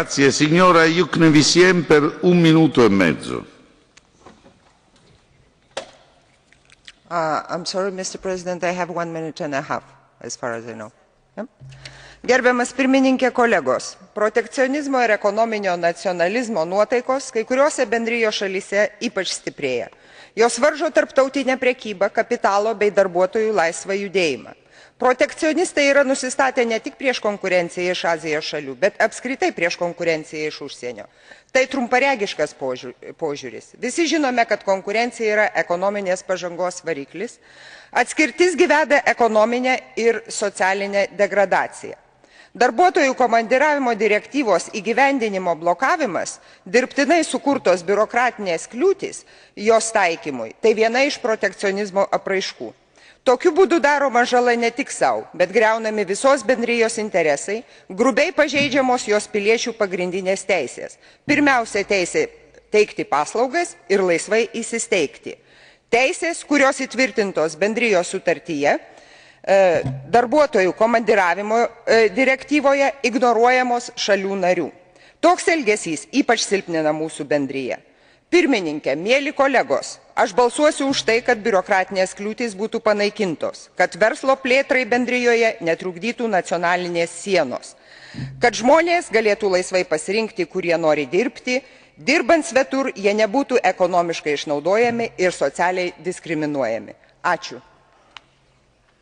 Grazie. Signora Juknevisien per 1 minuto e mezzo. I'm sorry, Mr. President, I have 1 minute and a half, as far as I know. Yeah? Gerbiamas pirmininkė, kolegos, protekcionizmo ir ekonominio nacionalizmo nuotaikos kai kuriuose bendrijos šalyse ypač stiprėja. Jos varžo tarptautinę prekybą, kapitalo bei darbuotojų laisvą judėjimą. Protekcionistai yra nusistatę ne tik prieš konkurenciją iš Azijos šalių, bet apskritai prieš konkurenciją iš užsienio. Tai trumparegiškas požiūris. Visi žinome, kad konkurencija yra ekonominės pažangos variklis. Atskirtis veda ekonominę ir socialinę degradaciją. Darbuotojų komandiravimo direktyvos įgyvendinimo blokavimas, dirbtinai sukurtos biurokratinės kliūtys jos taikymui, tai viena iš protekcionizmo apraiškų. Tokiu būdu daroma žala ne tik savo, bet griaunami visos bendrijos interesai, grubiai pažeidžiamos jos piliečių pagrindinės teisės. Pirmiausia, teisė teikti paslaugas ir laisvai įsisteigti. Teisės, kurios įtvirtintos bendrijos sutartyje, darbuotojų komandiravimo direktyvoje ignoruojamos šalių narių. Toks elgesys ypač silpnina mūsų bendriją. Pirmininkė, mėly kolegos, aš balsuosiu už tai, kad biurokratinės kliūtys būtų panaikintos, kad verslo plėtrai bendrijoje netrukdytų nacionalinės sienos, kad žmonės galėtų laisvai pasirinkti, kur jie nori dirbti, dirbant svetur jie nebūtų ekonomiškai išnaudojami ir socialiai diskriminuojami. Ačiū.